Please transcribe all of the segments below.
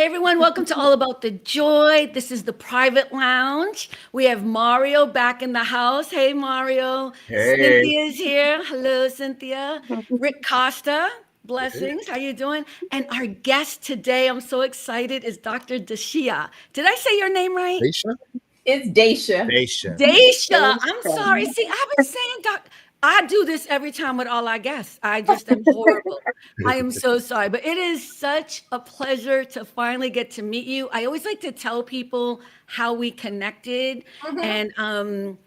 everyone, welcome to All About the Joy. This is the private lounge. We have Mario back in the house. Hey, Mario. Hey. Cynthia's here. Hello, Cynthia. Rick Costa. Blessings. How you doing? And our guest today, I'm so excited, is Dr. Dashia. Did I say your name right? Daisha? It's Dacia. Daisha. Daisha. I'm sorry. See, I've been saying I do this every time with all our guests. I just am horrible. I am so sorry, but it is such a pleasure to finally get to meet you. I always like to tell people how we connected, and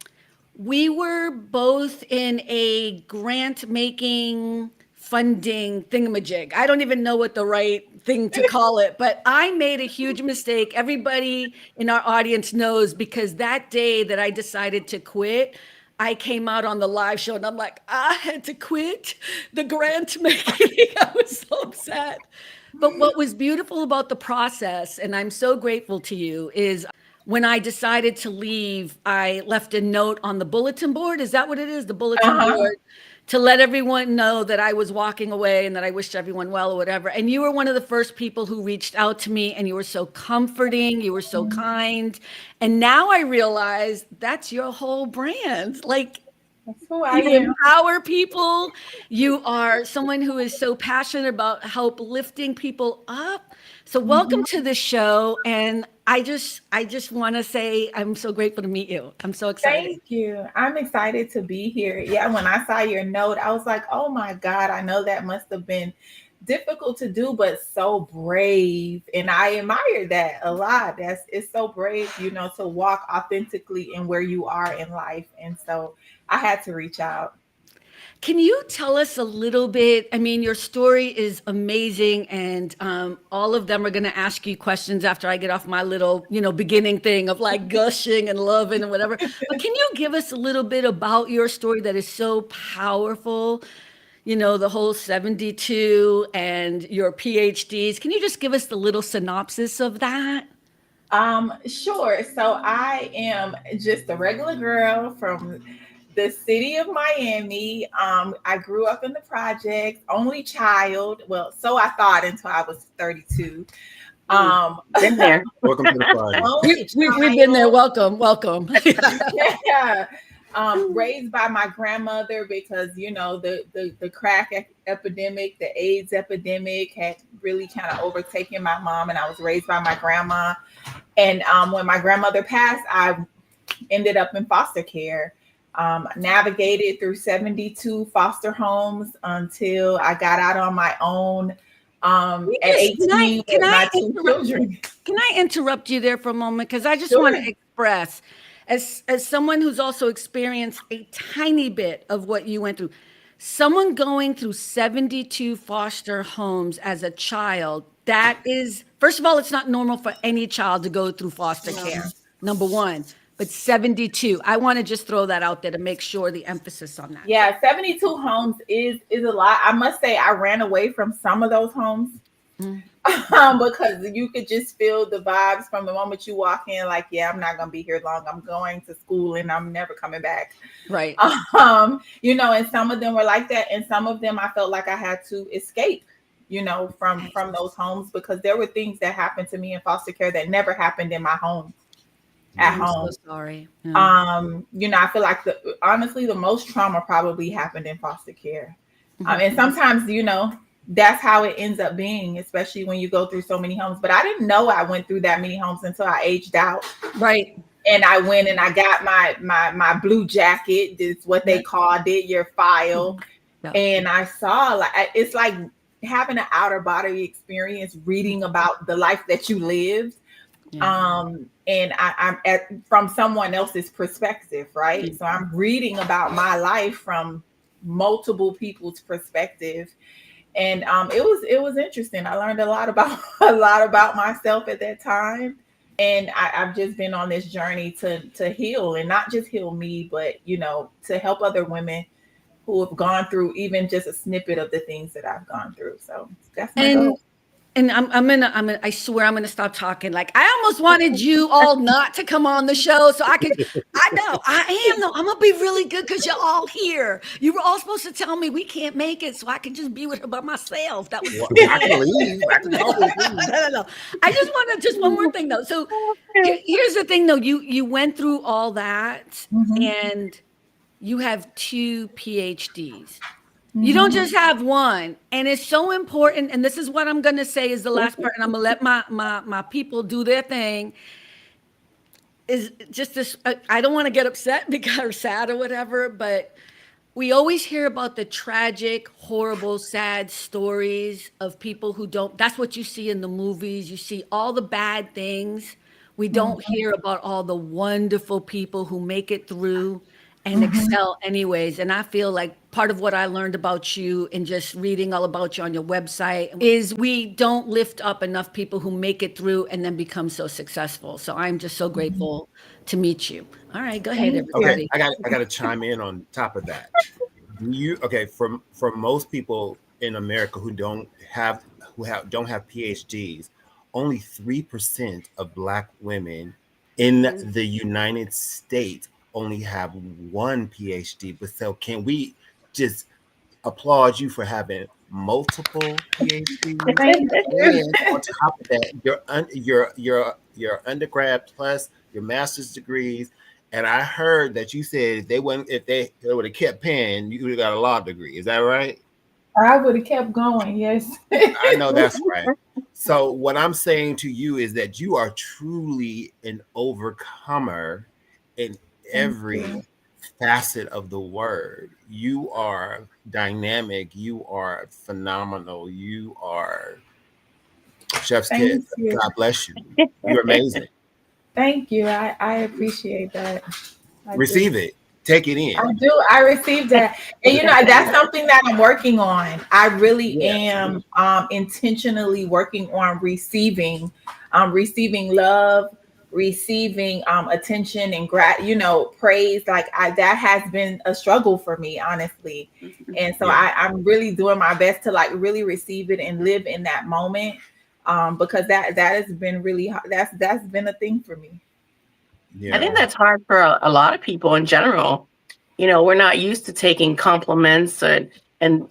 we were both in a grant making funding thingamajig. I don't even know what the right thing to call it, but I made a huge mistake. Everybody in our audience knows because that day that I decided to quit, I came out on the live show and I'm like, I had to quit the grant making. I was so upset. But what was beautiful about the process, and I'm so grateful to you, is when I decided to leave, I left a note on the bulletin board. Is that what it is? The bulletin board to let everyone know that I was walking away and that I wished everyone well or whatever. And you were one of the first people who reached out to me and you were so comforting, you were so kind. And now I realize that's your whole brand. Like, That's who I you am. empower people. You are someone who is so passionate about help lifting people up. So welcome to the show. And I just want to say I'm so grateful to meet you. I'm so excited. Thank you. I'm excited to be here. Yeah, when I saw your note, I was like, oh my God, I know that must have been difficult to do, but so brave. And I admire that a lot. It's so brave, to walk authentically in where you are in life. And so I had to reach out. Can you tell us a little bit? I mean, your story is amazing, and all of them are going to ask you questions after I get off my little, beginning thing of like gushing and loving and whatever. But can you give us a little bit about your story that is so powerful? The whole 72 and your PhDs. Can you just give us the little synopsis of that? Sure. So I am just a regular girl from the city of Miami. I grew up in the projects, only child. Well, so I thought until I was 32. Mm. Um, Been there. Welcome to the party. only We've been there. child. Welcome, welcome. Yeah. Raised by my grandmother because the crack epidemic, the AIDS epidemic had really kind of overtaken my mom, and I was raised by my grandma. And when my grandmother passed, I ended up in foster care. Navigated through 72 foster homes until I got out on my own at Can I 18 can with I my two interrupt? children. Can I interrupt you there for a moment? Because I just want Sure. to express, as someone who's also experienced a tiny bit of what you went through, someone going through 72 foster homes as a child, that is, first of all, it's not normal for any child to go through foster care, number one. But 72, I want to just throw that out there to make sure the emphasis on that. Yeah, 72 homes is a lot. I must say I ran away from some of those homes Mm. because you could just feel the vibes from the moment you walk in, like, yeah, I'm not gonna be here long. I'm going to school and I'm never coming back. Right. And some of them were like that, and some of them I felt like I had to escape, from those homes because there were things that happened to me in foster care that never happened in my home at I'm so home. sorry. Yeah. I feel like honestly the most trauma probably happened in foster care. Mhm. And sometimes, that's how it ends up being, especially when you go through so many homes. But I didn't know I went through that many homes until I aged out. Right. And I went and I got my blue jacket. It's what they Yeah. called it, your file. Yeah. And I saw it's like having an outer body experience, reading about the life that you lived. Yeah. And I'm from someone else's perspective, right? So I'm reading about my life from multiple people's perspective, and it was interesting. I learned a lot about a lot about myself at that time, and I've just been on this journey to heal, and not just heal me, but to help other women who have gone through even just a snippet of the things that I've gone through. So that's my And goal. And I swear I'm gonna stop talking. Like I almost wanted you all not to come on the show so I could. I know I am though. I'm gonna be really good because you're all here. You were all supposed to tell me we can't make it, so I can just be with her by myself. That was. Well, I can leave. I can always leave. No. I just want to just one more thing though. So here's the thing though. You went through all that and you have 2 PhDs. You don't just have one. And it's so important. And this is what I'm going to say is the last part. And I'm going to let my people do their thing. Is just this. I don't want to get upset because or sad or whatever, but we always hear about the tragic, horrible, sad stories of people who don't. That's what you see in the movies. You see all the bad things. We don't hear about all the wonderful people who make it through and excel anyways. And I feel like part of what I learned about you and just reading all about you on your website is we don't lift up enough people who make it through and then become so successful. So I'm just so grateful to meet you. All right, go ahead, everybody. Okay, I got to chime in on top of that. For most people in America who don't have PhDs, only 3% of Black women in the United States only have one PhD. But so can we just applaud you for having multiple PhDs? And on top of that, your undergrad plus your master's degrees. And I heard that you said if they would have kept paying, you would have got a law degree. Is that right? I would have kept going. Yes. I know that's right. So what I'm saying to you is that you are truly an overcomer in every facet of the word. You are dynamic. You are phenomenal. You are chef's kiss. God bless you. You're amazing. Thank you. I appreciate that. Receive it. Take it in. I do. I received that. And that's something that I'm working on. I really am intentionally working on receiving love, receiving attention and praise. Like that has been a struggle for me, honestly. And so I'm really doing my best to like really receive it and live in that moment. Because that has been really hard. That's been a thing for me. Yeah. I think that's hard for a lot of people in general. We're not used to taking compliments and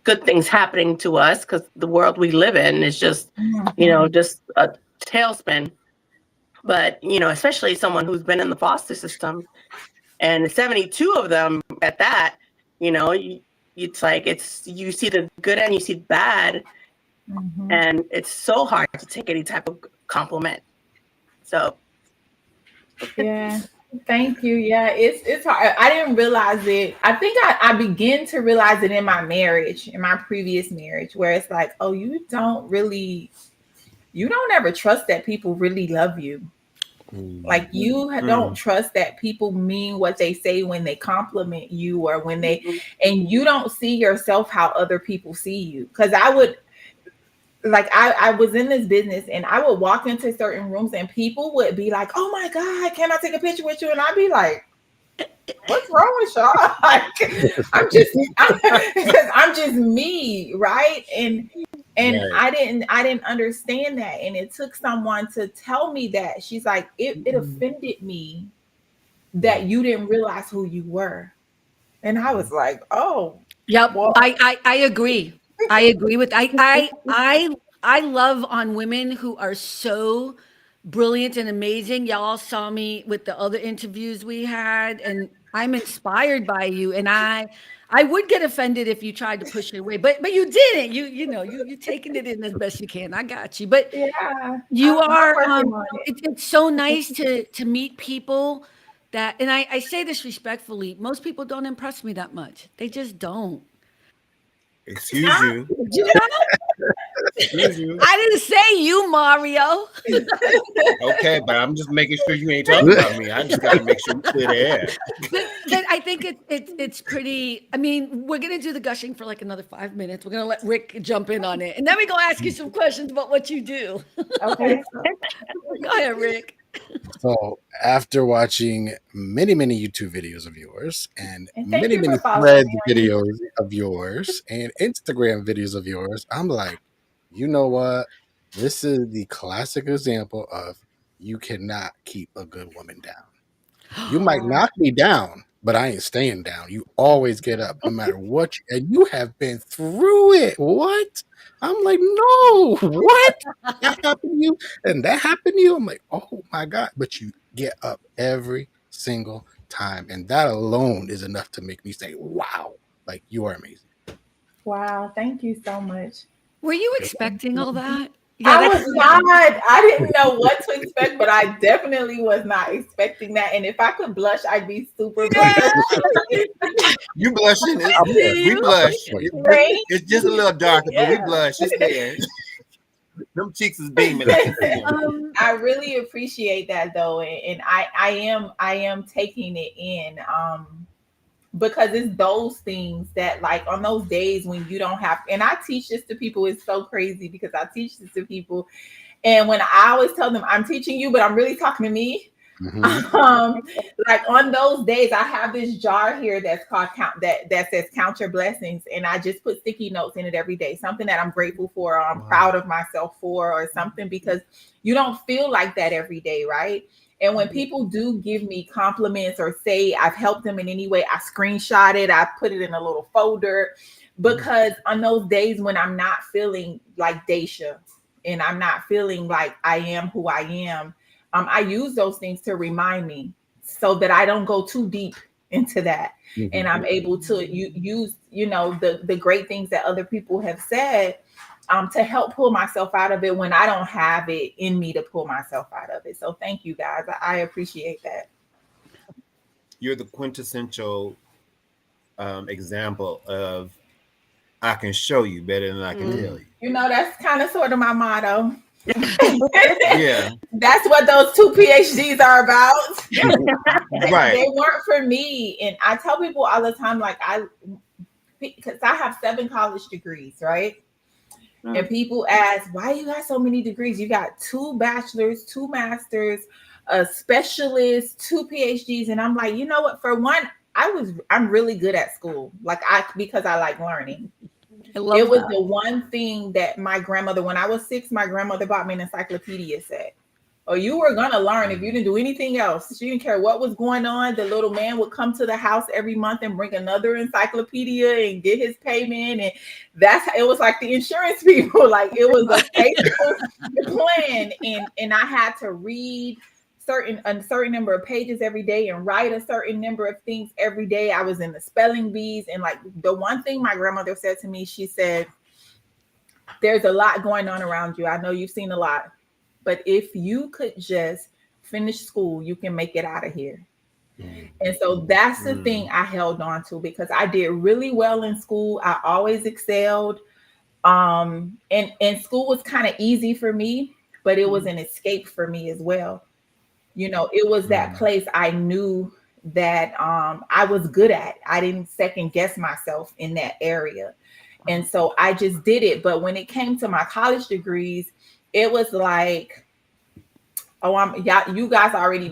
good things happening to us because the world we live in is just, just a tailspin. But, especially someone who's been in the foster system and 72 of them at that, it's like you see the good and you see the bad. And it's so hard to take any type of compliment. So yeah, thank you. Yeah, it's hard. I didn't realize it. I think I began to realize it in my previous marriage, where it's like, oh, you don't ever trust that people really love you. Like you don't trust that people mean what they say when they compliment you or when and you don't see yourself how other people see you. Because I was in this business and I would walk into certain rooms and people would be like, oh my God, can I take a picture with you? And I'd be like, what's wrong with y'all? Like, I'm just me, right? And I didn't understand that. And it took someone to tell me that. She's like, it offended me that you didn't realize who you were. And I was like, oh. Yep. Well, I agree. I agree with I love on women who are so brilliant and amazing. Y'all saw me with the other interviews we had, and I'm inspired by you. And I would get offended if you tried to push it away, but you didn't. You're taking it in as best you can. I got you. But you are. It's so nice to meet people that, and I say this respectfully. Most people don't impress me that much. They just don't. Excuse you. Excuse you. I didn't say you, Mario. Okay, but I'm just making sure you ain't talking about me. I just got to make sure you clear the air. But I think it's pretty. I mean, we're gonna do the gushing for like another 5 minutes. We're gonna let Rick jump in on it, and then we're gonna ask you some questions about what you do. Okay. Go ahead, Rick. So after watching many YouTube videos of yours and many thread videos of yours and Instagram videos of yours, I'm like, you know what? This is the classic example of you cannot keep a good woman down. You might knock me down, but I ain't staying down. You always get up no matter what. And you have been through it. What? I'm like, no, what? That happened to you? And that happened to you? I'm like, oh my God. But you get up every single time. And that alone is enough to make me say, wow, like you are amazing. Wow. Thank you so much. Were you expecting all that? Yeah, I was not. I didn't know what to expect, but I definitely was not expecting that. And if I could blush, I'd be super blush. You blushing? We blush. It's just a little darker, but we blush. It's there. Them cheeks is beaming. I really appreciate that though, and I am taking it in. Because it's those things that, like, on those days when you don't have, and I teach this to people, it's so crazy because I teach this to people, and when I always tell them I'm teaching you, but I'm really talking to me. Like on those days, I have this jar here that's called that says count your blessings, and I just put sticky notes in it every day, something that I'm grateful for, or I'm proud of myself for, or something, because you don't feel like that every day, right? And when people do give me compliments or say I've helped them in any way, I screenshot it, I put it in a little folder, because on those days when I'm not feeling like Dashia and I'm not feeling like I am who I am, I use those things to remind me so that I don't go too deep into that. And I'm able to use, the great things that other people have said to help pull myself out of it when I don't have it in me to pull myself out of it. So thank you guys. I appreciate that. You're the quintessential example of I can show you better than I can tell you. That's kind of sort of my motto. Yeah. That's what those 2 PhDs are about. Right. They weren't for me. And I tell people all the time, like, because I have 7 college degrees, right? And people ask, why you got so many degrees? You got 2 bachelors, 2 masters, a specialist, 2 PhDs. And I'm like, you know what? For one, I'm really good at school. Because I like learning. It was the one thing that my grandmother, when I was 6, my grandmother bought me an encyclopedia set. Or you were going to learn if you didn't do anything else. She didn't care what was going on. The little man would come to the house every month and bring another encyclopedia and get his payment. And it was like the insurance people. Like, it was a faithful plan. And I had to read a certain number of pages every day and write a certain number of things every day. I was in the spelling bees. And like, the one thing my grandmother said to me, she said, there's a lot going on around you. I know you've seen a lot. But if you could just finish school, you can make it out of here. And so that's the thing I held on to, because I did really well in school. I always excelled. And school was kind of easy for me, but it was an escape for me as well. It was that place I knew that I was good at. I didn't second guess myself in that area. And so I just did it. But when it came to my college degrees, it was like, you guys already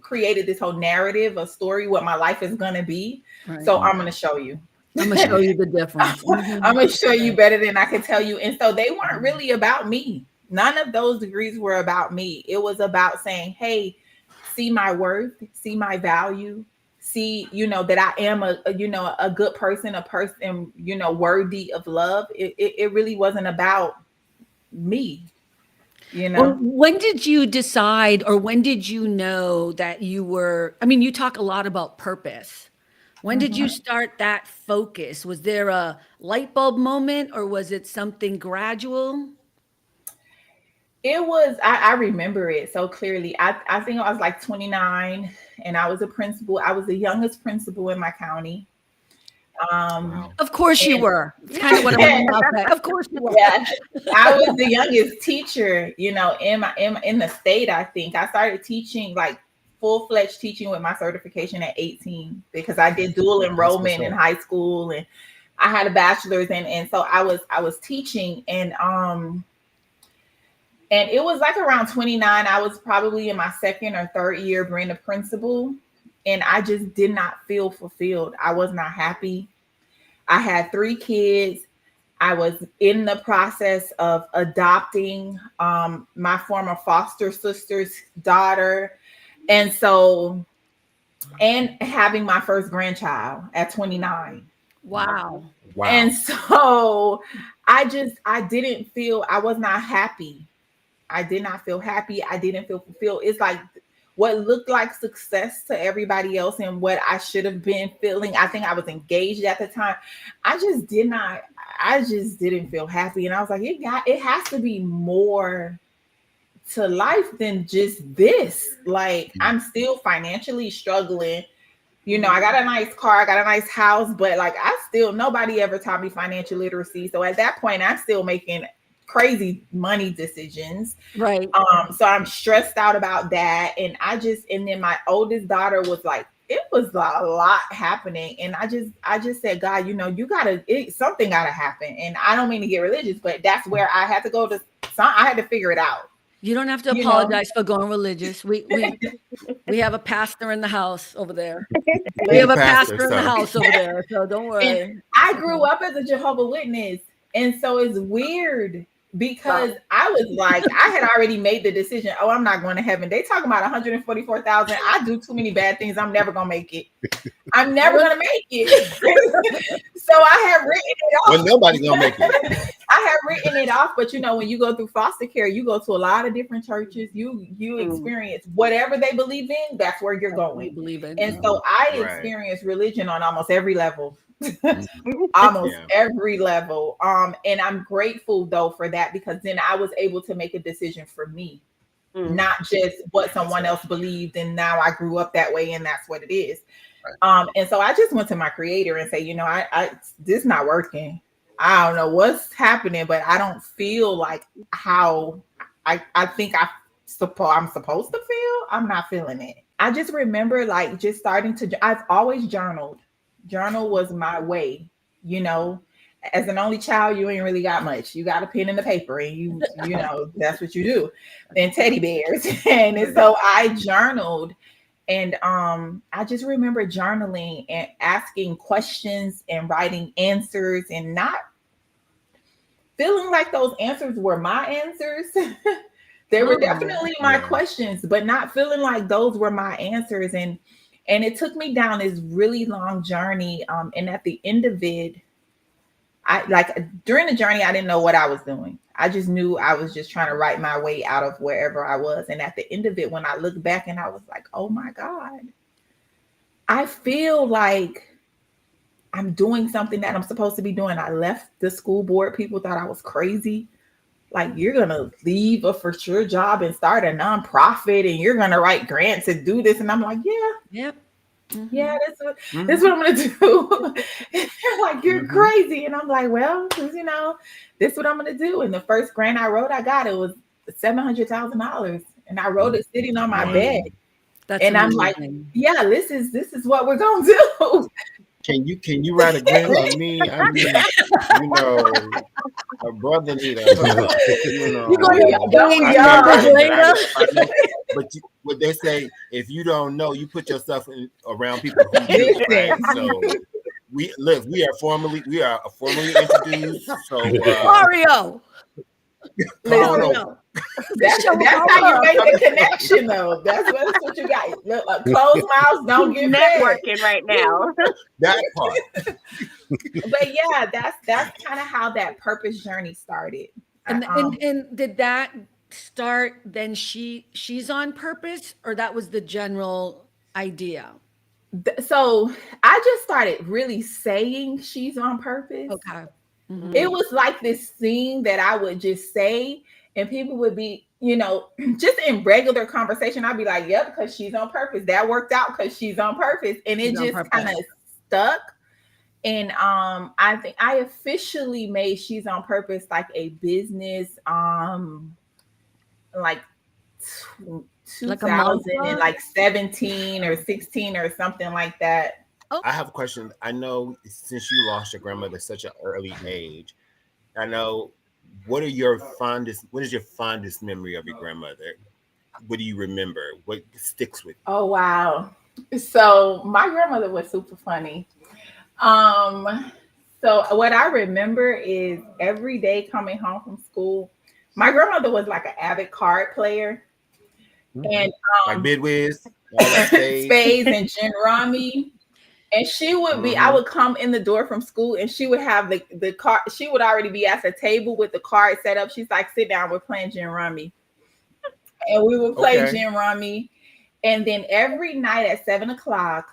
created this whole narrative, a story, what my life is going to be. Right. So I'm going to show you. I'm going to show you the difference. I'm going to show you better than I can tell you. And so they weren't really about me. None of those degrees were about me. It was about saying, hey, see my worth, see my value, see, that I am a good person, a person, worthy of love. It really wasn't about me. Well, when did you decide, or when did you know that you were, you talk a lot about purpose. When did you start that focus? Was there a light bulb moment, or was it something gradual? It was, I remember it so clearly. I think I was like 29 and I was a principal. I was the youngest principal in my county. Of course you were. It's kind of what I'm about. Of course you were. Yeah, I was the youngest teacher, in the state. I think I started teaching, like full-fledged teaching, with my certification at 18, because I did dual enrollment in high school, and I had a bachelor's, and so I was teaching, and it was like around 29. I was probably in my 2nd or 3rd year being a principal, and I just did not feel fulfilled. I was not happy. I had 3 kids. I was in the process of adopting my former foster sister's daughter. And so, and having my first grandchild at 29. Wow. And so I was not happy. I did not feel happy. I didn't feel fulfilled. It's like what looked like success to everybody else and what I should have been feeling. I think I was engaged at the time. I just didn't feel happy. And I was like, it has to be more to life than just this. Like, I'm still financially struggling. You know, I got a nice car, I got a nice house, but like nobody ever taught me financial literacy. So at that point, I'm still making crazy money decisions. Right. So I'm stressed out about that. And then my oldest daughter was like, it was a lot happening. And I just said, God, you know, something gotta happen. And I don't mean to get religious, but that's where I had to go I had to figure it out. You don't have to apologize for going religious. We have a pastor in the house over there. We have a pastor in the house over there, so don't worry. And I grew up as a Jehovah's Witness, and so it's weird because I was like, I had already made the decision. Oh, I'm not going to heaven. They talking about 144,000. I do too many bad things. I'm never gonna make it. I'm never gonna make it. So I have written it off. Well, nobody's gonna make it. I have written it off, but you know, when you go through foster care, you go to a lot of different churches. You experience whatever they believe in. That's where you're going. And so I experienced religion on almost every level. Almost every level. And I'm grateful though for that, because then I was able to make a decision for me, not just what someone else believed. And now I grew up that way, and that's what it is. And so I just went to my creator and say, you know, this is not working. I don't know what's happening, but I don't feel like how I think I'm supposed to feel. I'm not feeling it. I just remember like just starting to, I've always journaled. Journal was my way, you know. As an only child, you ain't really got much. You got a pen and the paper, and you know, that's what you do. And teddy bears. And so I journaled. And I just remember journaling and asking questions and writing answers and not feeling like those answers were my answers. They were definitely my questions, but not feeling like those were my answers. And it took me down this really long journey. And at the end of it, during the journey, I didn't know what I was doing. I just knew I was just trying to write my way out of wherever I was. And at the end of it, when I look back and I was like, oh my God, I feel like I'm doing something that I'm supposed to be doing. I left the school board. People thought I was crazy. Like, you're going to leave a for sure job and start a nonprofit, and you're going to write grants and do this. And I'm like, yeah, that's what I'm going to do. And they're like, you're crazy. And I'm like, well, you know, this is what I'm going to do. And the first grant I wrote, it was $700,000. And I wrote it sitting on my bed. That's and amazing. I'm like, yeah, this is what we're going to do. Can you write a grant on me? I mean, you know, a brother need a, you know. But what they say, if you don't know, you put yourself around people who do, right? So we are formally introduced. So Mario. That's how you make the connection, though. That's what you got. Look, closed mouths don't get networking right now. That part. But yeah, that's kind of how that purpose journey started. And did that start then? She's on purpose, or that was the general idea? So I just started really saying she's on purpose. Okay. Mm-hmm. It was like this thing that I would just say, and people would be, you know, just in regular conversation, I'd be like, yep, because she's on purpose. That worked out because she's on purpose. And it just kind of stuck. And I think I officially made She's on Purpose like a business like 2017 or 16 or something like that. I have a question. I know since you lost your grandmother at such an early age, I know what is your fondest memory of your grandmother? What do you remember? What sticks with you? Oh wow. So my grandmother was super funny. So what I remember is every day coming home from school, my grandmother was like an avid card player, and like Bidwiz, all that spades and gin rummy. And she would be, I would come in the door from school and she would have the card. She would already be at the table with the card set up. She's like, sit down, we're playing gin rummy. And we would play gin rummy. And then every night at 7:00,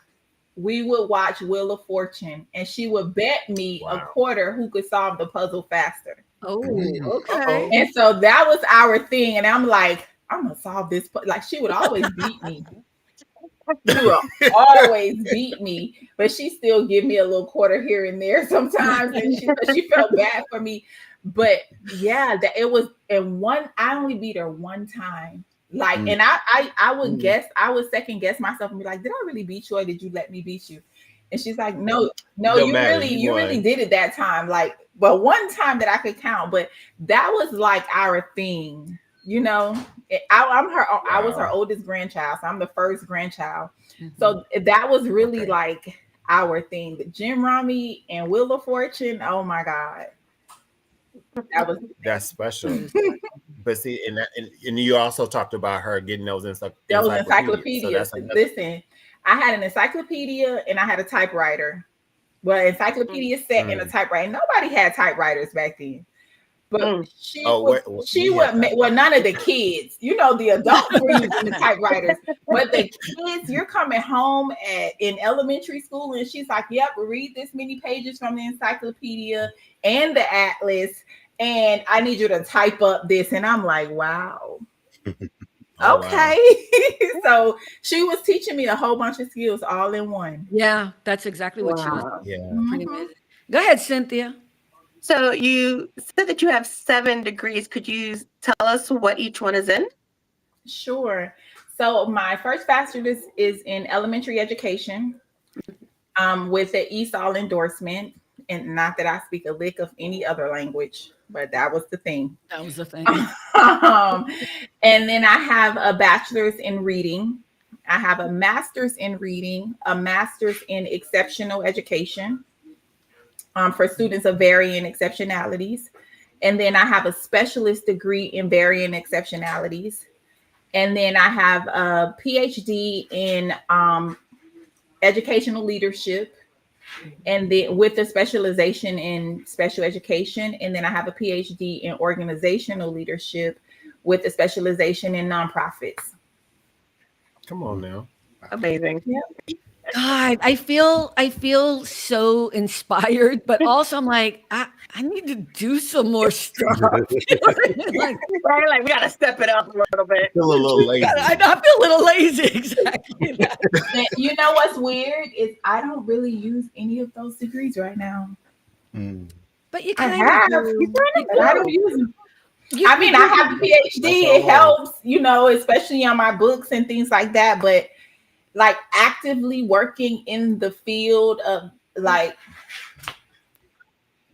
we would watch Wheel of Fortune. And she would bet me a quarter who could solve the puzzle faster. Oh, okay. And so that was our thing. And I'm like, I'm going to solve this. Like, she would always beat me. She will always beat me, but she still give me a little quarter here and there sometimes, and she felt bad for me. But yeah, that it was. And I only beat her one time. Like, and I would guess, I would second guess myself and be like, did I really beat you, or did you let me beat you? And she's like, no, you really did it that time. Like, well, one time that I could count, but that was like our thing. You know, I was her oldest grandchild, so I'm the first grandchild. So that was really like our thing. The Jim Rummy and Wheel of Fortune. Oh my God, that's special. But see, and you also talked about her getting those encyclopedias. So listen, I had an encyclopedia and I had a typewriter. Well, encyclopedia set and a typewriter. Nobody had typewriters back then. But she would none of the kids, you know, the adults were using the typewriters, but the kids, you're coming home in elementary school and she's like, yep, read this many pages from the encyclopedia and the atlas, and I need you to type up this. And I'm like, wow. Okay. Wow. So she was teaching me a whole bunch of skills all in one. Yeah, that's exactly what she was. Yeah. Pretty amazing. Go ahead, Cynthia. So you said that you have 7 degrees. Could you tell us what each one is in? Sure. So my first bachelor's is in elementary education with the ESOL endorsement. And not that I speak a lick of any other language, but that was the thing. That was the thing. And then I have a bachelor's in reading. I have a master's in reading, a master's in exceptional education. For students of varying exceptionalities. And then I have a specialist degree in varying exceptionalities. And then I have a PhD in educational leadership, and then with a specialization in special education. And then I have a PhD in organizational leadership with a specialization in nonprofits. Come on now. Amazing. Yep. God, I feel so inspired, but also I'm like, I need to do some more stuff. like we gotta step it up a little bit. Feel a little lazy. I feel a little lazy, exactly. You know what's weird is I don't really use any of those degrees right now. But you kind of I don't use them. I mean, I have a PhD. It helps, you know, especially on my books and things like that. But like actively working in the field of like,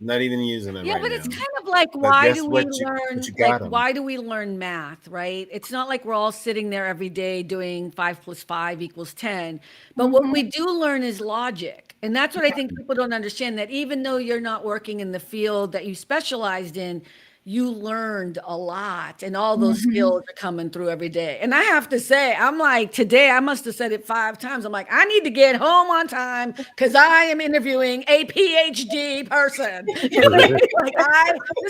not even using them. Yeah, but it's kind of like, why do we learn? Like, why do we learn math? Right? It's not like we're all sitting there every day doing 5 + 5 = 10. But what we do learn is logic, and that's what I think people don't understand. That even though you're not working in the field that you specialized in, you learned a lot, and all those skills are coming through every day. And I have to say, I'm like, today, I must have said it 5 times. I'm like, I need to get home on time because I am interviewing a PhD person. This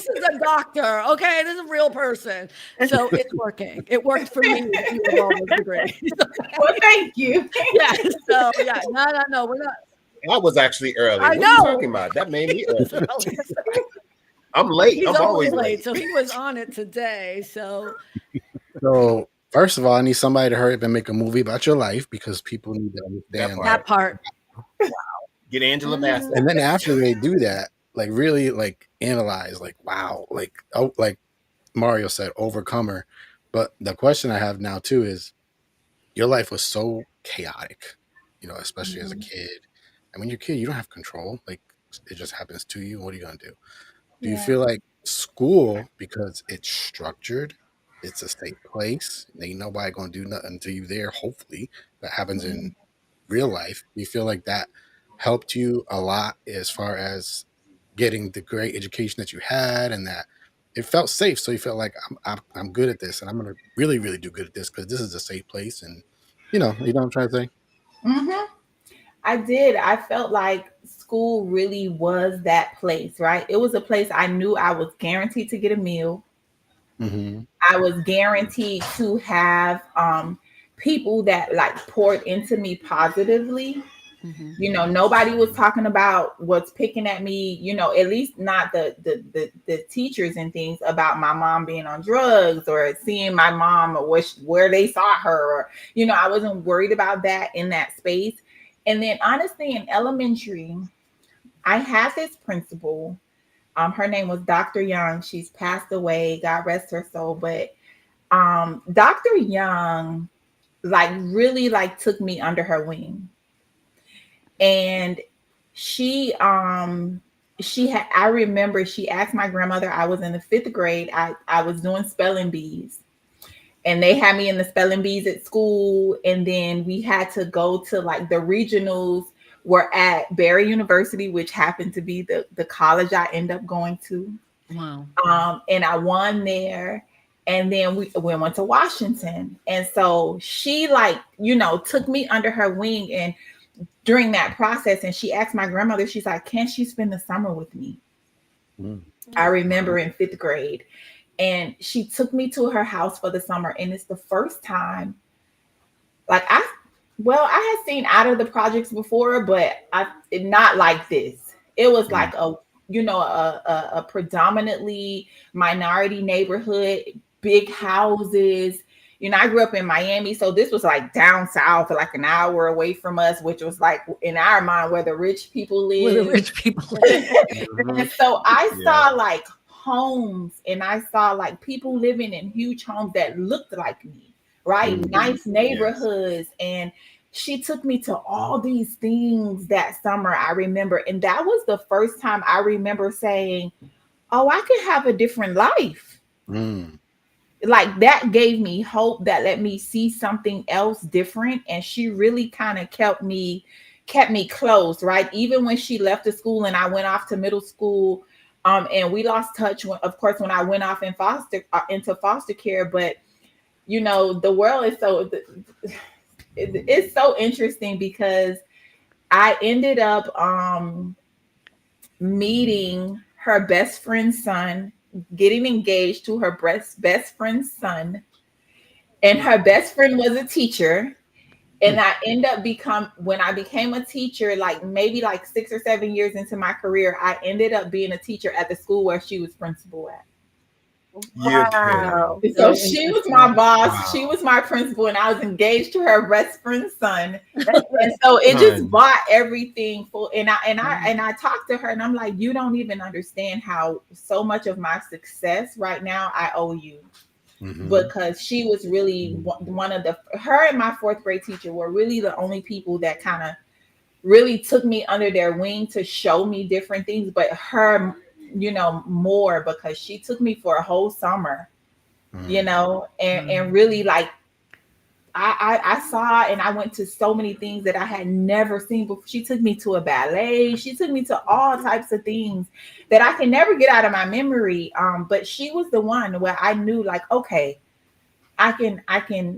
is a doctor. Okay, this is a real person. So it's working. It worked for me with all those degrees. Well, thank you. Yeah. So yeah, no, we're not. I was actually early. I what know. are you talking about? That made me early. I'm late. I'm always late. So he was on it today. So first of all, I need somebody to hurry up and make a movie about your life because people need to understand that part. Wow. Get Angela Bassett. And then after they do that, like really like analyze, like wow, like Mario said, overcomer. But the question I have now too is, your life was so chaotic, you know, especially as a kid. And when you're a kid, you don't have control. Like it just happens to you. What are you gonna do? Do you feel like school, because it's structured, it's a safe place, ain't nobody gonna do nothing until you there, hopefully, that happens in real life. Do you feel like that helped you a lot as far as getting the great education that you had, and that it felt safe. So you felt like I'm good at this, and I'm gonna really, really do good at this because this is a safe place. And you know what I'm trying to say. Mm-hmm. I did. I felt like school really was that place, right? It was a place I knew I was guaranteed to get a meal. Mm-hmm. I was guaranteed to have people that like poured into me positively. You know, nobody was talking about what's picking at me, you know, at least not the teachers and things about my mom being on drugs or seeing my mom or where they saw her, or, you know, I wasn't worried about that in that space. And then honestly, in elementary, I had this principal. Her name was Dr. Young. She's passed away, God rest her soul. But Dr. Young like really like took me under her wing. And she had, I remember she asked my grandmother, I was in the 5th grade, I was doing spelling bees, and they had me in the spelling bees at school, and then we had to go to like the regionals were at Barry University, which happened to be the college I end up going to. Wow. And I won there. And then we went to Washington. And so she like, you know, took me under her wing and during that process, and she asked my grandmother, she's like, can she spend the summer with me? I remember in 5th grade. And she took me to her house for the summer. And it's the first time, like I had seen Out of the Projects before, but not like this. It was like a predominantly minority neighborhood, big houses. You know, I grew up in Miami, so this was like down south, like an hour away from us, which was like in our mind where the rich people live. Where the rich people live. And so I saw like homes, and I saw like people living in huge homes that looked like me, right? Nice neighborhoods. And she took me to all these things that summer, I remember. And that was the first time I remember saying, oh, I could have a different life. Like that gave me hope, that let me see something else different. And she really kind of kept me close, right? Even when she left the school and I went off to middle school, and we lost touch when, of course, when I went off in into foster care. But you know, the world is so it's so interesting because I ended up meeting her best friend's son, getting engaged to her best friend's son, and her best friend was a teacher. And I when I became a teacher, like maybe like 6 or 7 years into my career, I ended up being a teacher at the school where she was principal at. Wow. So she was my boss, she was my principal, and I was engaged to her best friend's son. And so it just bought everything full. And I talked to her, and I'm like, you don't even understand how so much of my success right now I owe you. Because she was really one of her and my 4th grade teacher were really the only people that kind of really took me under their wing to show me different things. But her, you know, more, because she took me for a whole summer, you know, and really like I saw, and I went to so many things that I had never seen before. She took me to a ballet. She took me to all types of things that I can never get out of my memory. But she was the one where I knew, like, okay, I can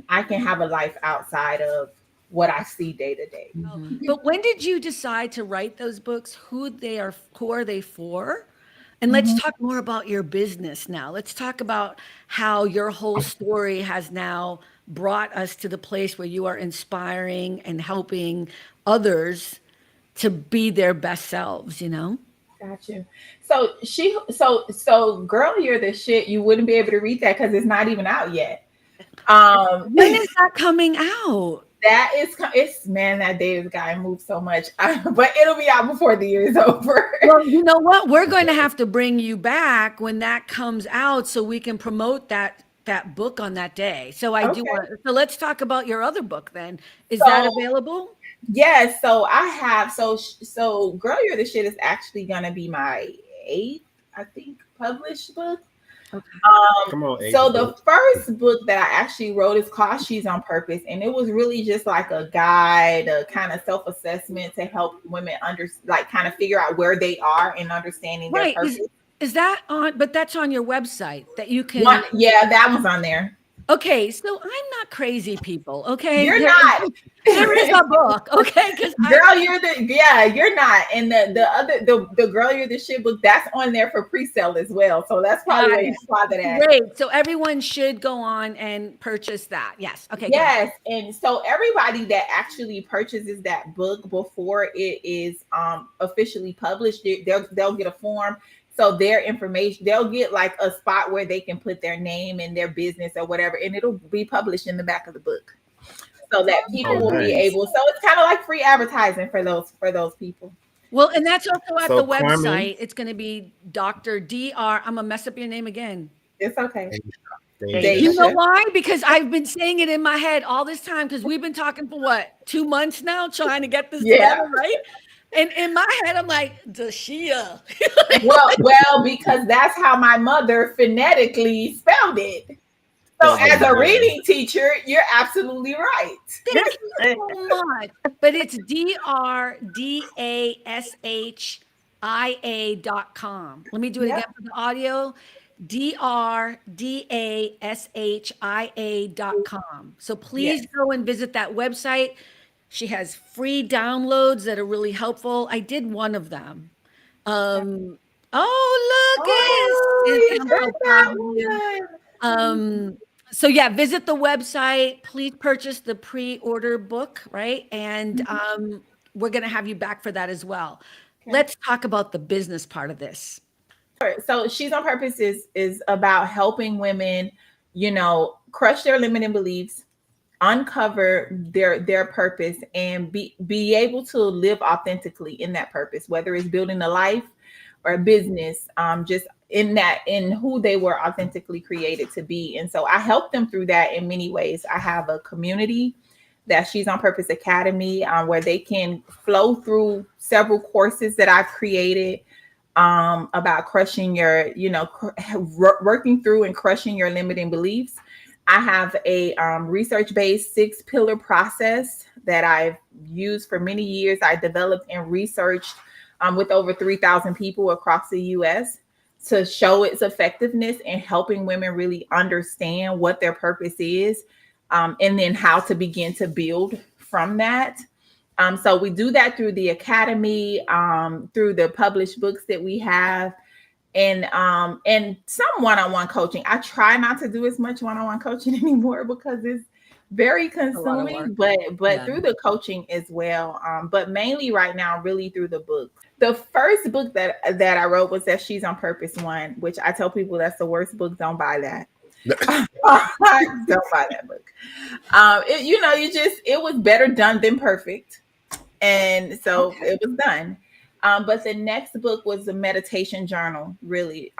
have a life outside of what I see day to day. But when did you decide to write those books? Who are they for? And let's talk more about your business now. Let's talk about how your whole story has now brought us to the place where you are inspiring and helping others to be their best selves, you know? Got you. So Girl, You're the Shit, you wouldn't be able to read that because it's not even out yet. When is that coming out? That day has gotten moved so much, but it'll be out before the year is over. Well, you know what? We're going to have to bring you back when that comes out so we can promote that book on that day. So so let's talk about your other book then. Is that available? Yes. So I have, so Girl, You're the Shit is actually going to be my 8th, I think, published book. Okay. Come on, So Ava. the first book that I actually wrote is called She's on Purpose, and it was really just like a guide, a kind of self-assessment to help women kind of figure out where they are in understanding their Right. purpose. Is that on? But that's on your website that you can. Yeah, that one's on there. Okay, so I'm not crazy, people. Okay, You're not. There is a book. Okay, because Girl, you're not. And the Girl You're the Shit book, that's on there for pre-sale as well. So that's probably where you saw that at. Great. So everyone should go on and purchase that. Yes. Okay. Yes. And so everybody that actually purchases that book before it is officially published, they'll get a form. So their information, they'll get like a spot where they can put their name and their business or whatever, and it'll be published in the back of the book, so that people will be able. So it's kind of like free advertising for those people. Well, and that's also at the website. Carmen, it's going to be Dr. Dr. I'm gonna mess up your name again. It's okay. Dashia. You know why? Because I've been saying it in my head all this time, because we've been talking for what, 2 months now, trying to get this together, right? And in my head, I'm like, Dashia. well, because that's how my mother phonetically spelled it. So as a reading teacher, you're absolutely right. Thank you so much. But it's DRDASHIA.com. Let me do it again for the audio. DRDASHIA.com. So please go and visit that website. She has free downloads that are really helpful. I did one of them. Oh, look, so yeah, visit the website. Please purchase the pre-order book, right? And we're going to have you back for that as well. Okay. Let's talk about the business part of this. So She's on Purpose is about helping women, crush their limiting beliefs, uncover their purpose, and be able to live authentically in that purpose, whether it's building a life or a business, just in who they were authentically created to be. And so I help them through that in many ways. I have a community that She's on Purpose Academy, where they can flow through several courses that I've created about crushing your, working through and crushing your limiting beliefs. I have a research-based 6-pillar process that I've used for many years. I developed and researched with over 3,000 people across the U.S. to show its effectiveness in helping women really understand what their purpose is, and then how to begin to build from that. So we do that through the academy, through the published books that we have, and some one-on-one coaching. I try not to do as much one-on-one coaching anymore because it's very consuming, but through the coaching as well. But mainly right now, really through the book. The first book that I wrote was that She's on Purpose 1, which I tell people that's the worst book. Don't buy that. Don't buy that book. It was better done than perfect. And so it was done. But the next book was a meditation journal, really,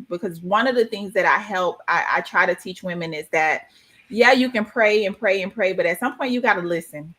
because one of the things that I try to teach women is that, you can pray and pray and pray, but at some point you got to listen.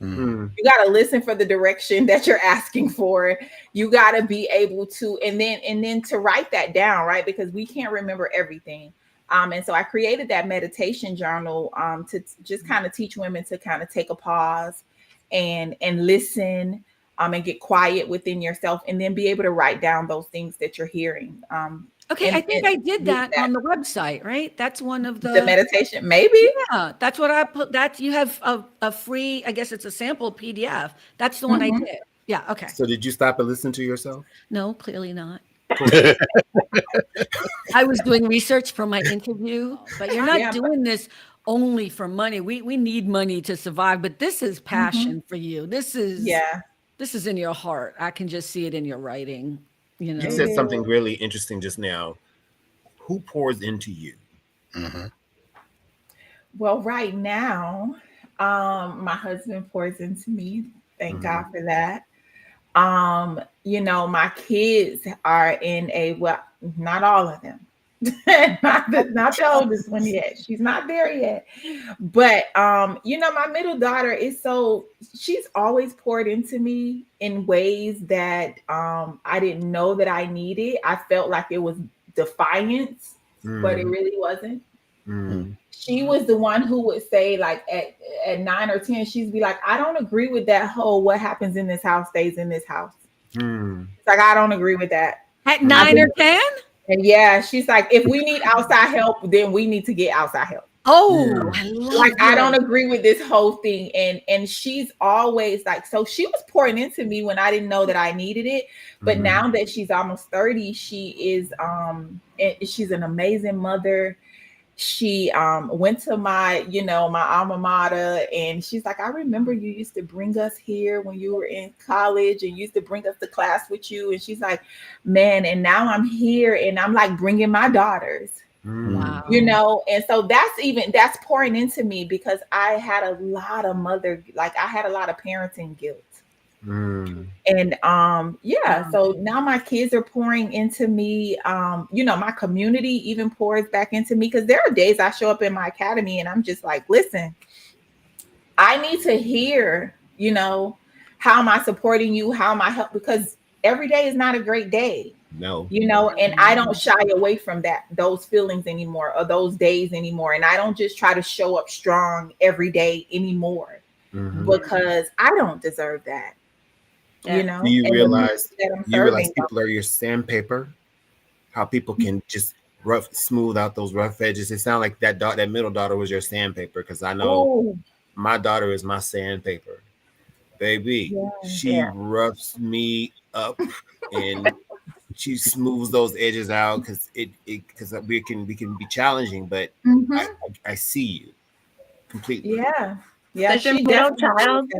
Mm-hmm. You got to listen for the direction that you're asking for. You got to be able to, and then to write that down, right? Because we can't remember everything. And so I created that meditation journal to just kind of teach women to kind of take a pause and listen, and get quiet within yourself, and then be able to write down those things that you're hearing. I think I did that on the website, right? That's one of the meditation, maybe. Yeah, that's what I put. That you have a free, I guess it's a sample PDF. That's the one I did. Yeah. Okay. So did you stop and listen to yourself? No, clearly not. I was doing research for my interview, but you're not doing this only for money. We need money to survive, but this is passion for you. This is in your heart. I can just see it in your writing. You said something really interesting just now. Who pours into you? Mm-hmm. Well, right now, my husband pours into me. Thank God for that. My kids are in not all of them. not the oldest one yet. She's not there yet. But my middle daughter she's always poured into me in ways that I didn't know that I needed. I felt like it was defiance but it really wasn't. Mm. She was the one who would say, like, at 9 or 10, she'd be like, I don't agree with that whole what happens in this house stays in this house. Mm. It's like, I don't agree with that. At 9 or 10? And yeah, she's like, if we need outside help, then we need to get outside help. Oh, I love Like, I this. don't agree with this whole thing. And she's always like, so she was pouring into me when I didn't know that I needed it. But now that she's almost 30, she is she's an amazing mother. She went to my, my alma mater, and she's like, I remember you used to bring us here when you were in college and used to bring us to class with you. And she's like, man, and now I'm here and I'm like bringing my daughters. Wow. And so that's pouring into me, because I had a lot of parenting guilt. And so now my kids are pouring into me. My community even pours back into me, because there are days I show up in my academy and I'm just like, listen, I need to hear, how am I supporting you? How am I helping? Because every day is not a great day. No. And I don't shy away from those feelings anymore, or those days anymore. And I don't just try to show up strong every day anymore, because I don't deserve that. Do you realize people are your sandpaper? How people can just smooth out those rough edges. It sounds like that middle daughter was your sandpaper, because I know my daughter is my sandpaper. Baby, she roughs me up and she smooths those edges out, because because we can be challenging, but I see you completely. Yeah. Does your middle child,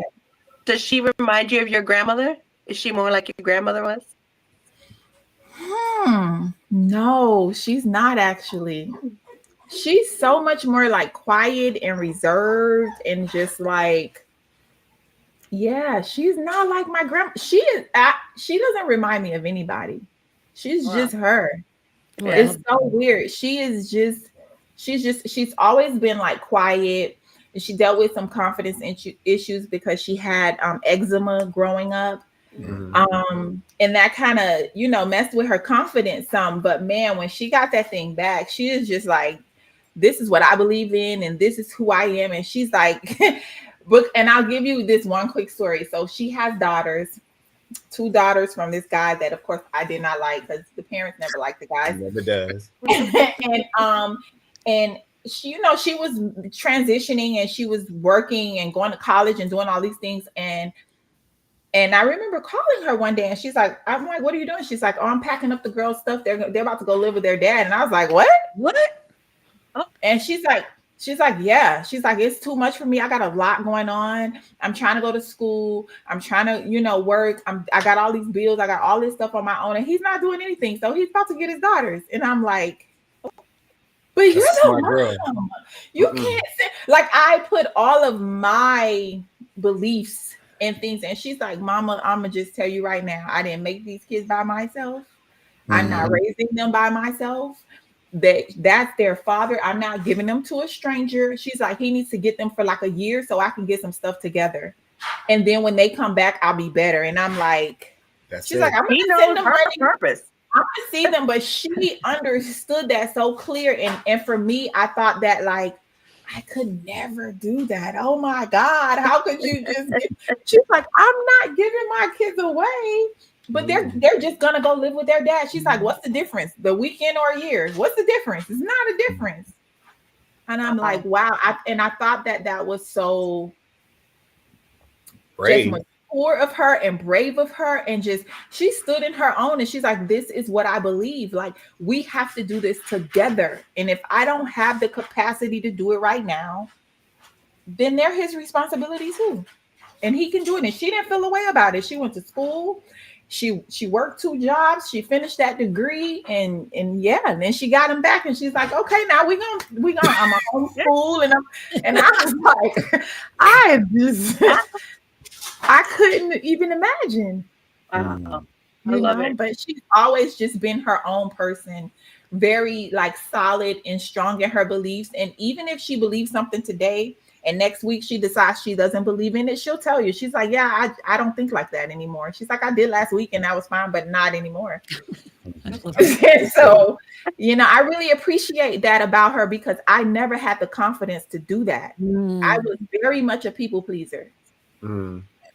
does she remind you of your grandmother? Is she more like your grandmother was? No, she's not actually. She's so much more like quiet and reserved and just like, she's not like my grandma. She doesn't remind me of anybody. She's just her. Yeah. It's so weird. She's always been like quiet. She dealt with some confidence issues because she had eczema growing up. And that kind of, messed with her confidence some. But man, when she got that thing back, she is just like, this is what I believe in and this is who I am. And she's like, and I'll give you this one quick story. So she has daughters, 2 daughters from this guy that, of course, I did not like, because the parents never liked the guys. Never does. And she, she was transitioning and she was working and going to college and doing all these things. And I remember calling her one day and she's like, I'm like, what are you doing? She's like, oh, I'm packing up the girls' stuff. They're about to go live with their dad. And I was like, what? Oh. And she's like, yeah. She's like, it's too much for me. I got a lot going on. I'm trying to go to school. I'm trying to, work. I got all these bills. I got all this stuff on my own, and he's not doing anything. So he's about to get his daughters. And I'm like, but you're the mom. You can't say, like, I put all of my beliefs and things. And she's like, Mama, I'm going to just tell you right now, I didn't make these kids by myself. I'm not raising them by myself. That's their father. I'm not giving them to a stranger. She's like, he needs to get them for like a year so I can get some stuff together. And then when they come back, I'll be better. And I'm like, she's like, I'm going to send them purpose. I'm going to see them. But she understood that so clear. And for me, I thought that, like, I could never do that. Oh my God. How could you just she's like, I'm not giving my kids away. But they're just gonna go live with their dad. She's like, what's the difference? The weekend or a year? What's the difference? It's not a difference. And I'm like, wow. I thought that was so brave, mature of her and brave of her, and just she stood in her own. And she's like, this is what I believe. Like, we have to do this together. And if I don't have the capacity to do it right now, then they're his responsibility too. And he can do it. And she didn't feel a way about it. She went to school. She worked 2 jobs. She finished that degree, and then she got him back, and she's like, okay, now we gonna I'm a homeschool, and I was like, I couldn't even imagine. I love it. But she's always just been her own person, very like solid and strong in her beliefs. And even if she believes something today And next week she decides she doesn't believe in it, she'll tell you. She's like, yeah, I don't think like that anymore. She's like, I did last week and that was fine, but not anymore. So, I really appreciate that about her, because I never had the confidence to do that. I was very much a people pleaser.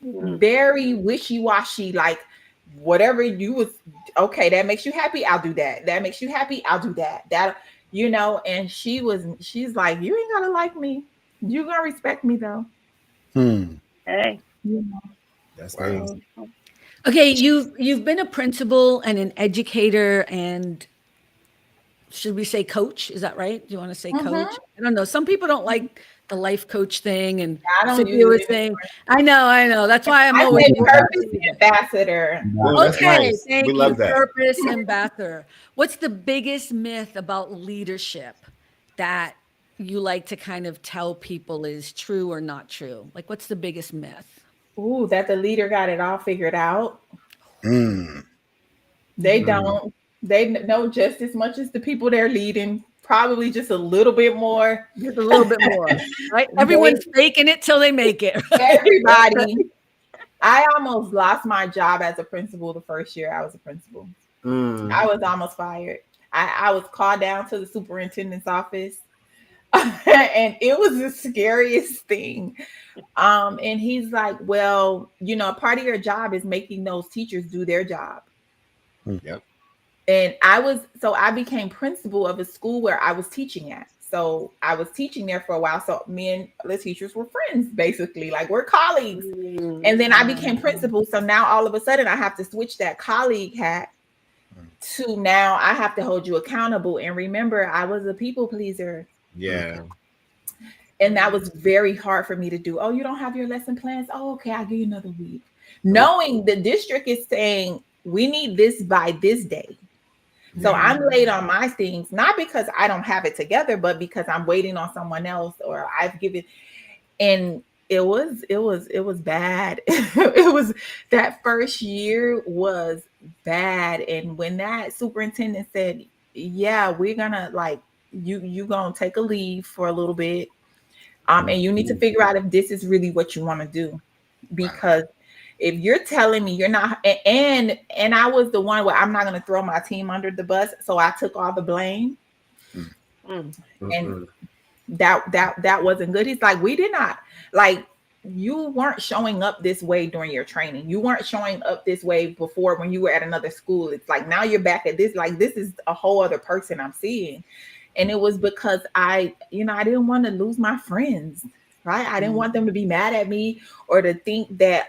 Very wishy-washy, like whatever you was, okay, that makes you happy, I'll do that. That makes you happy, I'll do that. And she's like, you ain't gotta like me. You gonna respect me though. Hey. That's great. Okay, you've been a principal and an educator, and should we say coach? Is that right? Do you want to say coach? I don't know. Some people don't like the life coach thing, and thing. I know. That's why I'm always purpose ambassador. Okay, thank we you. love that. Purpose ambassador. What's the biggest myth about leadership that you like to kind of tell people is true or not true? Like, what's the biggest myth? Ooh, that the leader got it all figured out. They don't. They know just as much as the people they're leading, probably just a little bit more. Just a little bit more, right? Everyone's faking it till they make it. Everybody. I almost lost my job as a principal the first year I was a principal. I was almost fired. I was called down to the superintendent's office. And it was the scariest thing. And he's like, well, part of your job is making those teachers do their job. Yep. And I became principal of a school where I was teaching at. So I was teaching there for a while. So me and the teachers were friends, basically, like we're colleagues. And then I became principal. So now all of a sudden I have to switch that colleague hat to now I have to hold you accountable. And remember, I was a people pleaser. Yeah. And that was very hard for me to do. Oh, you don't have your lesson plans? Oh, okay, I'll give you another week. Knowing the district is saying we need this by this day. So I'm late on my things, not because I don't have it together, but because I'm waiting on someone else, or I've given. And it was bad. It was, that first year was bad. And when that superintendent said, yeah, we're gonna you gonna take a leave for a little bit. And you need to figure out if this is really what you want to do, because if you're telling me you're not, and I was the one where I'm not going to throw my team under the bus, so I took all the blame, and that wasn't good. He's like, we did not, you weren't showing up this way during your training. You weren't showing up this way before when you were at another school. It's like now you're back at this. Like this is a whole other person I'm seeing. And it was because I didn't want to lose my friends, right? I didn't want them to be mad at me or to think that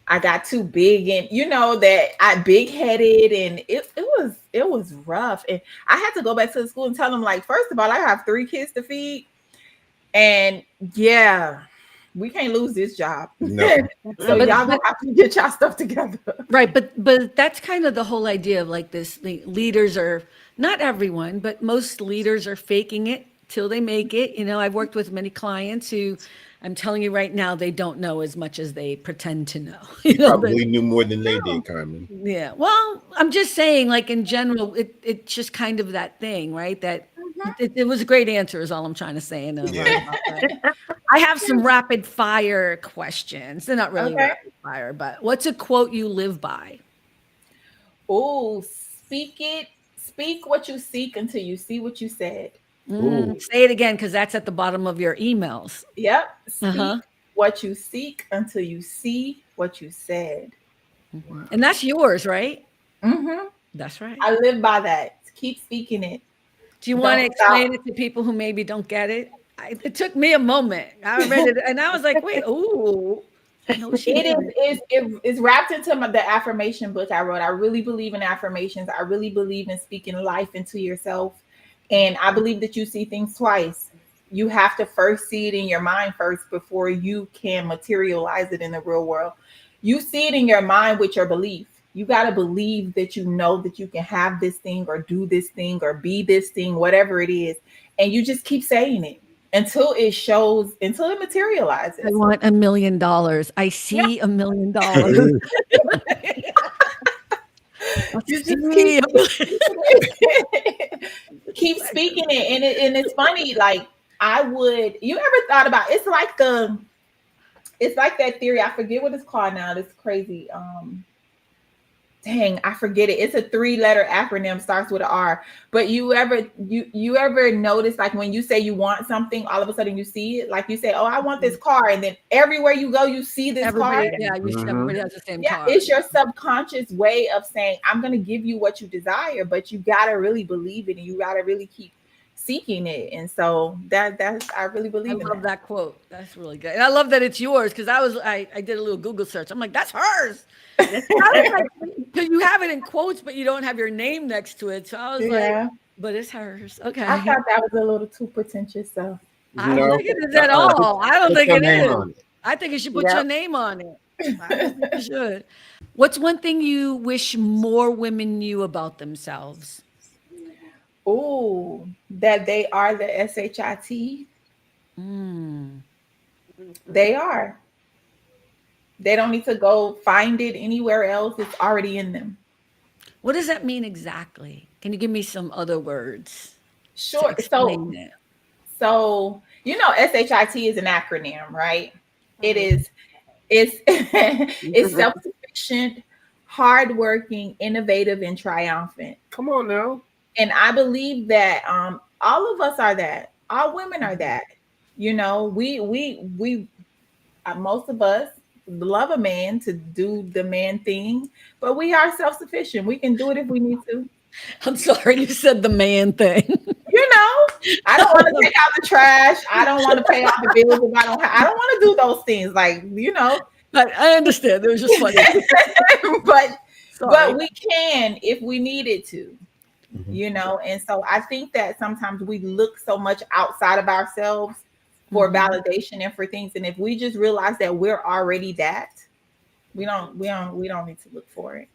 I got too big and that I big headed, and it was rough. And I had to go back to the school and tell them, like, first of all, I have 3 kids to feed, and we can't lose this job. No. So y'all gonna have to get y'all stuff together. Right. But that's kind of the whole idea of like this. The leaders are, not everyone, but most leaders are faking it till they make it. I've worked with many clients who, I'm telling you right now, they don't know as much as they pretend to know. You probably knew more than they did, Carmen. Yeah. Well, I'm just saying, like, in general, it's just kind of that thing, right? That it was a great answer is all I'm trying to say. And I have some rapid fire questions. They're not really rapid fire, but what's a quote you live by? Oh, speak what you seek until you see what you said. Say it again, because that's at the bottom of your emails. Yep. Speak what you seek until you see what you said. And that's yours, right? That's right. I live by that. Keep speaking it. Do you want to explain it to people who maybe don't get it? It took me a moment. I read it and I was like, wait, ooh. It's wrapped into the affirmation book I wrote. I really believe in affirmations. I really believe in speaking life into yourself. And I believe that you see things twice. You have to first see it in your mind first before you can materialize it in the real world. You see it in your mind with your belief. You got to believe that you know that you can have this thing or do this thing or be this thing, whatever it is. And you just keep saying it until it materializes. I want $1 million. I see $1 million. You just keep speaking it. And it's funny, like, You ever thought about, it's like that theory. I forget what it's called now. It's crazy. Dang, I forget it. It's a 3-letter acronym, starts with an R. But you ever notice, like when you say you want something, all of a sudden you see it? Like you say, oh, I want this car. And then everywhere you go, you see this car. Yeah, everybody has the same car. It's your subconscious way of saying, I'm going to give you what you desire, but you got to really believe it, and you got to really keep seeking it. And so that's I really believe in love that quote. That's really good. And I love that it's yours, because I did a little Google search. I'm like, that's hers. Because you have it in quotes, but you don't have your name next to it. So I was like, but it's hers. Okay. I thought that was a little too pretentious. So I don't think it is at all. I don't think it is. I think you should put your name on it. I think you should. What's one thing you wish more women knew about themselves? Oh, that they are the SHIT. They are. They don't need to go find it anywhere else. It's already in them. What does that mean exactly? Can you give me some other words? Sure. So you know, SHIT is an acronym, right? It's self-sufficient, hardworking, innovative, and triumphant. Come on now. And I believe that all of us are that. All women are that. You know, we most of us love a man to do the man thing, but we are self-sufficient. We can do it if we need to. I'm sorry, you said the man thing. You know, I don't want to take out the trash. I don't want to pay off the bills if I don't want to do those things. Like, you know. I understand. It was just funny. but we can if we needed to. You know, and so I think that sometimes we look so much outside of ourselves for validation and for things. And if we just realize that we're already that, we don't need to look for it.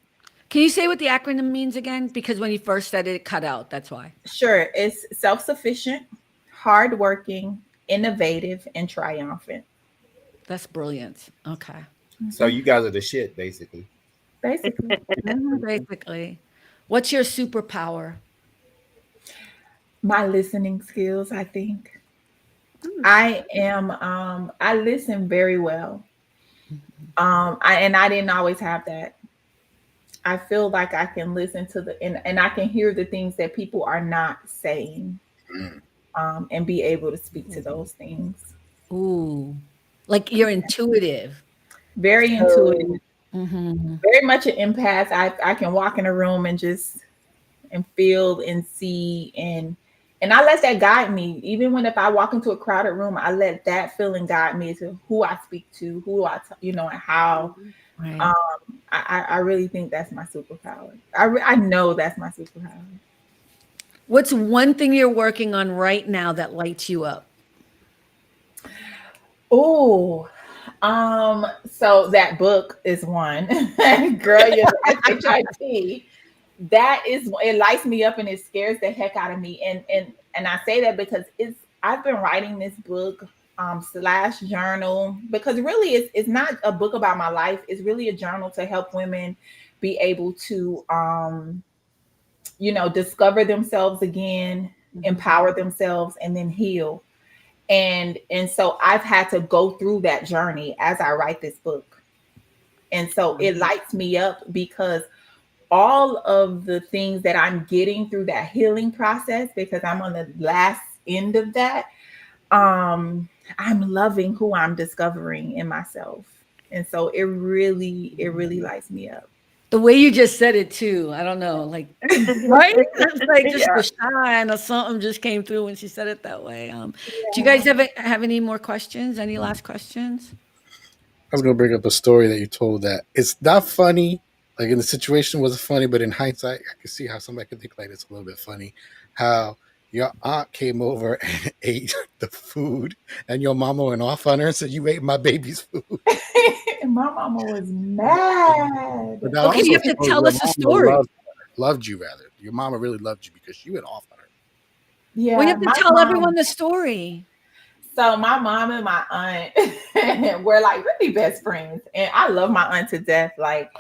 Can you say what the acronym means again? Because when you first said it, it cut out. That's why. Sure. It's self-sufficient, hardworking, innovative, and triumphant. That's brilliant. Okay. So you guys are the shit, basically. Basically. What's your superpower? My listening skills, I think. I listen very well. I didn't always have that. I feel like I can listen to and I can hear the things that people are not saying, and be able to speak to those things. Ooh, like you're intuitive. Very intuitive. Very much an empath. I can walk in a room and feel and see and I let that guide me. Even if I walk into a crowded room, I let that feeling guide me to who I speak to, and how. Right. I really think that's my superpower. I know that's my superpower. What's one thing you're working on right now that lights you up? Oh, so that book is one. Girl, you're SHIT. That is, it lights me up and it scares the heck out of me. And I say that because I've been writing this book / journal, because really it's not a book about my life. It's really a journal to help women be able to discover themselves again, empower themselves, and then heal. And so I've had to go through that journey as I write this book. And so it lights me up because all of the things that I'm getting through that healing process, because I'm on the last end of that, I'm loving who I'm discovering in myself. And so it really lights me up. The way you just said it too, I don't know, like, right? It's like just the shine or something just came through when she said it that way. Do you guys have any more questions? Any last questions? I was going to bring up a story that you told that it's not funny. Like in the situation wasn't funny, but in hindsight, I can see how somebody could think like it's a little bit funny. How your aunt came over and ate the food, and your mama went off on her and said, "You ate my baby's food." And my mama was mad. Okay, you have to tell us a story. Loved you, rather. Your mama really loved you because she went off on her. Yeah, we have to tell everyone the story. So my mom and my aunt were like really best friends, and I love my aunt to death. Like,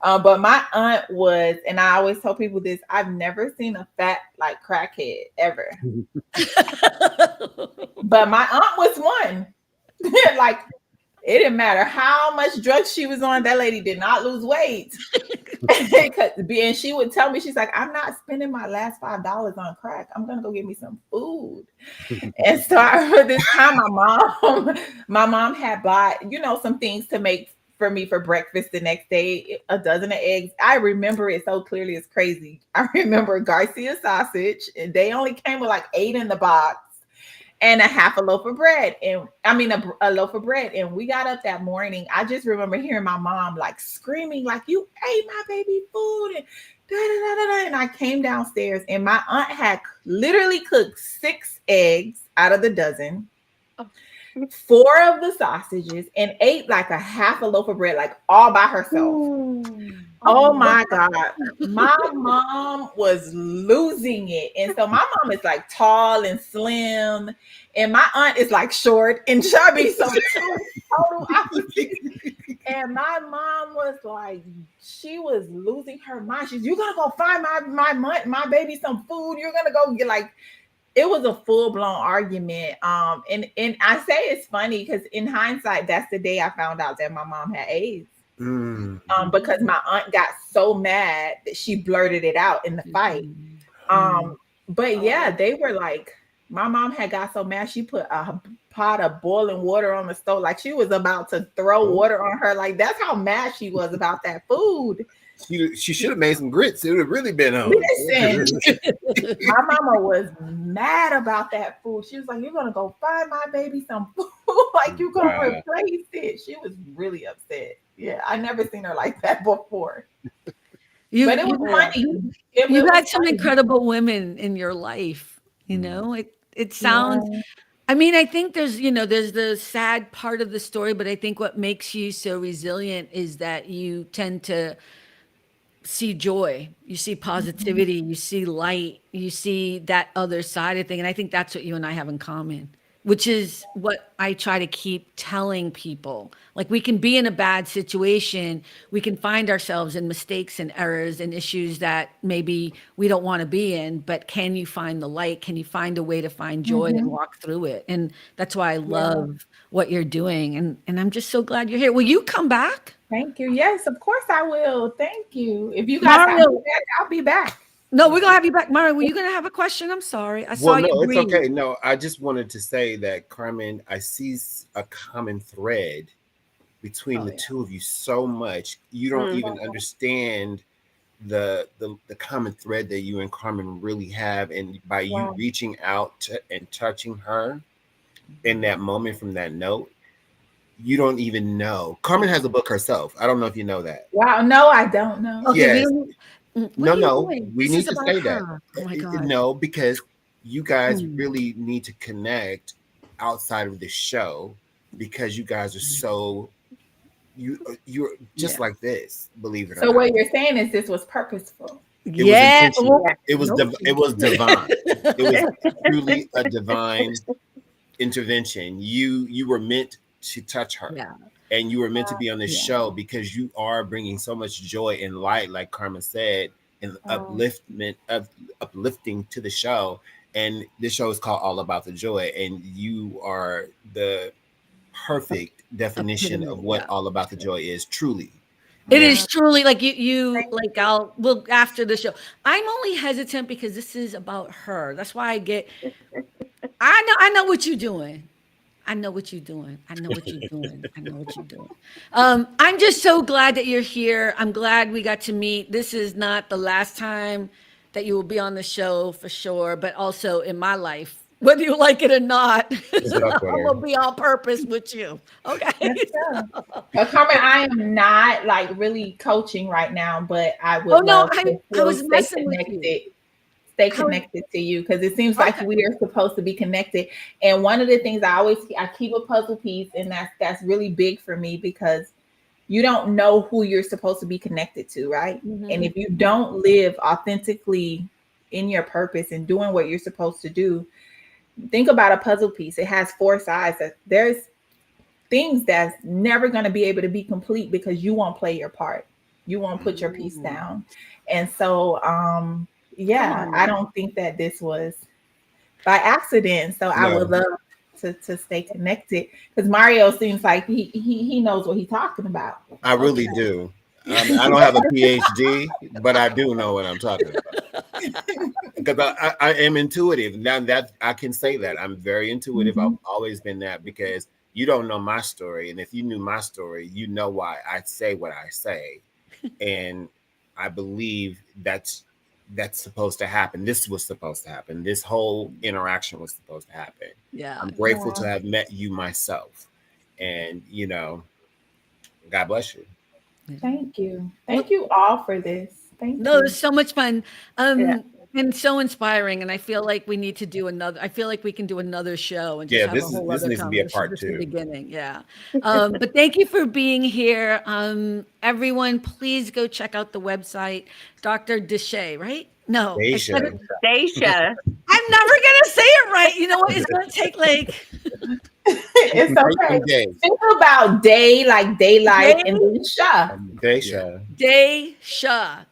But my aunt was, and I always tell people this, I've never seen a fat like crackhead ever. But my aunt was one. Like, it didn't matter how much drugs she was on, that lady did not lose weight. And she would tell me, she's like, I'm not spending my last $5 on crack. I'm gonna go get me some food. And so I remember this time my mom had bought, some things to make for me for breakfast the next day, a dozen of eggs. I remember it so clearly, it's crazy. I remember Garcia sausage, and they only came with like 8 in the box, and a half a loaf of bread. And I mean, a loaf of bread. And we got up that morning. I just remember hearing my mom like screaming, like, you ate my baby food. And da, da, da, da, da. And I came downstairs, and my aunt had literally cooked 6 eggs out of the dozen, 4 of the sausages, and ate like a half a loaf of bread, like all by herself. Ooh. Oh my God. My mom was losing it. And so my mom is like tall and slim, and my aunt is like short and chubby. So total opposite. And my mom was like, she was losing her mind. She's, you're gonna go find my baby some food. You're gonna go get like, it was a full-blown argument. And I say it's funny because in hindsight, that's the day I found out that my mom had AIDS. Because my aunt got so mad that she blurted it out in the fight. But yeah, they were like, my mom had got so mad, she put a pot of boiling water on the stove, like she was about to throw water on her. Like, that's how mad she was about that food. She should have made some grits. It would have really been on. Listen, my mama was mad about that food. She was like, you're gonna go find my baby some food, like you're gonna replace it. She was really upset. Yeah, I never seen her like that before. But it was funny. You had some incredible women in your life. It sounds. Yeah. I mean, I think there's the sad part of the story, but I think what makes you so resilient is that you tend to see joy, you see positivity, you see light, you see that other side of thing. And I think that's what you and I have in common, which is what I try to keep telling people. Like, we can be in a bad situation, we can find ourselves in mistakes and errors and issues that maybe we don't want to be in, but can you find the light? Can you find a way to find joy and walk through it? And that's why I love what you're doing. And I'm just so glad you're here. Will you come back? Thank you. Yes, of course I will. Thank you. If you guys have me back, I'll be back. No, we're gonna have you back. Mario, were you gonna have a question? I'm sorry. I saw you. No, it's okay. No, I just wanted to say that, Carmen, I see a common thread between the two of you so much. You don't even understand the common thread that you and Carmen really have. And by you reaching out and touching her in that moment from that note, you don't even know. Carmen has a book herself. I don't know if you know that. Wow. No, I don't know. Okay, yes. No, we need to say that. Oh my God. No, because you guys really need to connect outside of the show, because you guys are so you're just like this, believe it or not. So what you're saying is this was purposeful. It was divine. It was truly a divine intervention. You were meant to touch her. Yeah. And you were meant to be on this show because you are bringing so much joy and light, like Carmen said, and uplifting to the show. And this show is called All About the Joy. And you are the perfect definition of what All About the Joy is, truly. It is truly like you like we'll after the show. I'm only hesitant because this is about her. That's why I know what you're doing. I'm just so glad that you're here. I'm glad we got to meet. This is not the last time that you will be on the show for sure, but also in my life, whether you like it or not, I will be on purpose with you. Okay. But Carmen, I am not like really coaching right now, but I would I was messing with you. Stay connected to you, because it seems like we are supposed to be connected. And one of the things I keep a puzzle piece, and that's really big for me, because you don't know who you're supposed to be connected to, right? And if you don't live authentically in your purpose and doing what you're supposed to do, think about a puzzle piece. It has 4 sides. There's things that's never going to be able to be complete because you won't play your part. You won't put your piece down. And so, yeah, I don't think that this was by accident. So I would love to stay connected, because Mario seems like he knows what he's talking about. I really do. I don't have a PhD, but I do know what I'm talking about. Because I am intuitive. Now that I can say that I'm very intuitive. I've always been that, because you don't know my story. And if you knew my story, you know why I say what I say. And I believe that's supposed to happen. This was supposed to happen. This whole interaction was supposed to happen. Yeah. I'm grateful to have met you myself. And, you know, God bless you. Thank you. Thank you all for this. Thank you. No, it was so much fun. And so inspiring. And I feel like we need to do another. I feel like we can do another show and just have a whole this other needs to be a conversation. part Just 2. the beginning, yeah. But thank you for being here, everyone. Please go check out the website, Dr. Dashia, right? No, Dashia. Dashia. I'm never gonna say it right. You know what? It's gonna take like. It's okay. Think about day, like daylight, and then Sha. Dashia.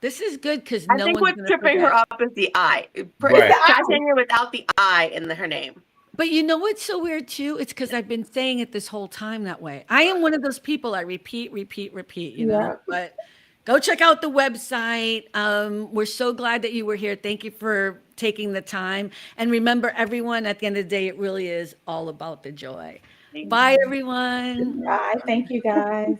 This is good because I think what's tripping her up is the I. Right. Saying it without the I in her name. But you know what's so weird too? It's because I've been saying it this whole time that way. I am one of those people. I repeat, you know. Yeah. But go check out the website. We're so glad that you were here. Thank you for taking the time. And remember, everyone, at the end of the day, it really is all about the joy. Bye, everyone. Bye. Thank you, guys.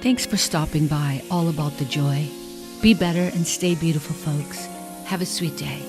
Thanks for stopping by. All About the Joy. Be better and stay beautiful, folks. Have a sweet day.